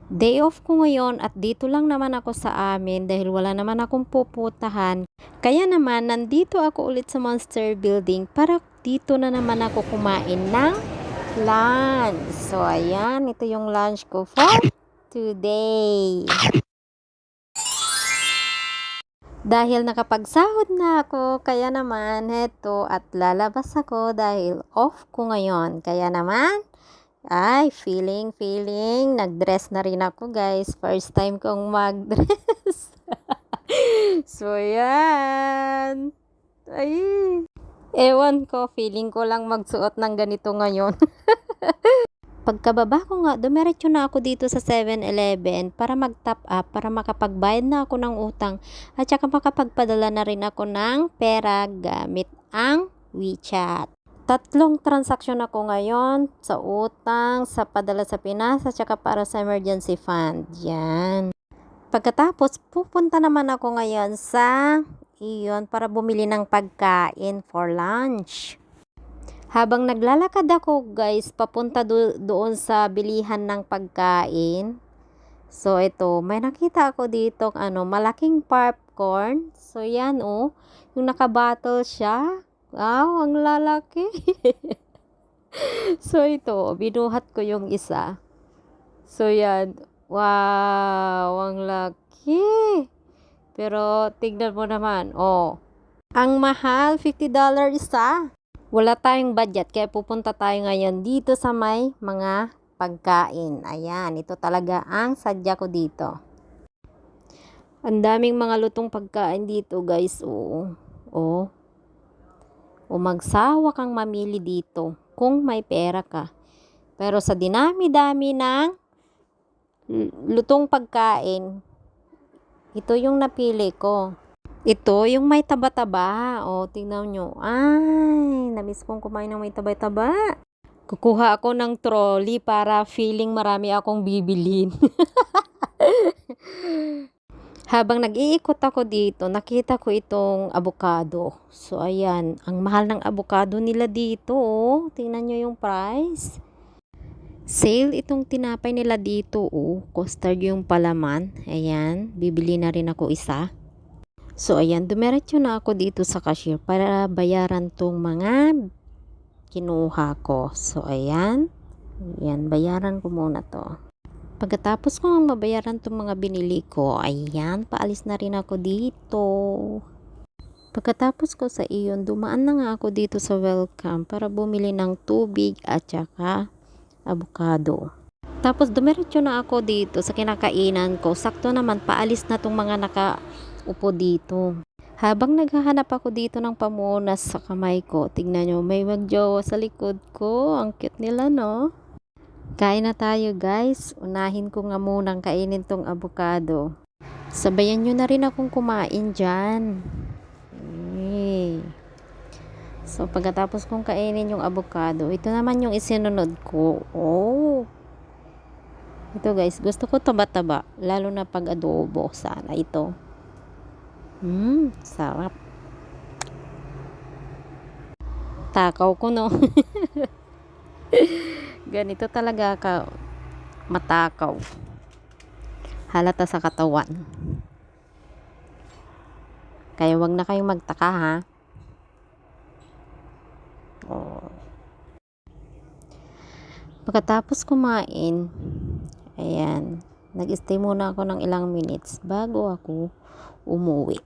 Day off ko ngayon at dito lang naman ako sa amin dahil wala naman akong puputahan. Kaya naman nandito ako ulit sa Monster Building para dito na naman ako kumain ng lunch. So ayan, ito yung lunch ko for today. Dahil nakapagsahod na ako, kaya naman heto at lalabas ako dahil off ko ngayon. Kaya naman ay, feeling, nag-dress na rin ako guys. First time kong mag-dress. So, yan. Ay, ewan ko, feeling ko lang magsuot ng ganito ngayon. Pagkababa ko nga, dumiretso na ako dito sa 7-Eleven para mag-top up, para makapagbayad na ako ng utang. At saka makapagpadala na rin ako ng pera gamit ang WeChat. 3 transaksyon ako ngayon sa utang, sa padala sa Pinas, at saka para sa emergency fund. Yan. Pagkatapos, pupunta naman ako ngayon sa iyon para bumili ng pagkain for lunch. Habang naglalakad ako guys, papunta doon sa bilihan ng pagkain. So ito, may nakita ako dito malaking popcorn. So yan yung nakabattle siya. Wow, ang lalaki. So ito, binuhat ko yung isa. So yan, wow, ang laki. Pero tignan mo naman, ang mahal, $50 isa. Wala tayong budget, kaya pupunta tayo ngayon dito sa may mga pagkain. Ayan, ito talaga ang sadya ko dito. Ang daming mga lutong pagkain dito guys, O magsawa kang mamili dito kung may pera ka. Pero sa dinami-dami ng lutong pagkain, ito yung napili ko. Ito yung may taba-taba. Tingnan nyo. Ay, namiss kong kumain ng may taba-taba. Kukuha ako ng trolley para feeling marami akong bibilhin. Habang nag-iikot ako dito, nakita ko itong avocado. So, ayan. Ang mahal ng avocado nila dito, Tingnan nyo yung price. Sale itong tinapay nila dito, Custard yung palaman. Ayan. Bibili na rin ako isa. So, ayan. Dumiretso na ako dito sa cashier para bayaran tong mga kinuha ko. So, ayan. Ayan. Bayaran ko muna to. Pagkatapos ko mabayaran itong mga binili ko, ayan, paalis na rin ako dito. Pagkatapos ko sa iyon, dumaan na nga ako dito sa Welcome para bumili ng tubig at saka avocado. Tapos dumiretso na ako dito sa kinakainan ko. Sakto naman, paalis na itong mga nakaupo dito. Habang naghahanap ako dito ng pamunas sa kamay ko, tignan nyo, may magjowa sa likod ko. Ang cute nila, no? Kain na tayo guys. Unahin ko nga munang kainin tong avocado. Sabayan nyo na rin akong kumain dyan. So pagkatapos kong kainin yung avocado, ito naman yung isinunod ko. Ito guys, gusto ko taba-taba. Lalo na pag adobo. Sana ito. Sarap. Takaw ko, no? Ganito talaga ka matakaw. Halata sa katawan. Kaya wag na kayong magtaka, ha? Pagkatapos kumain, ayan, nag-stay muna ako ng ilang minutes bago ako umuwi.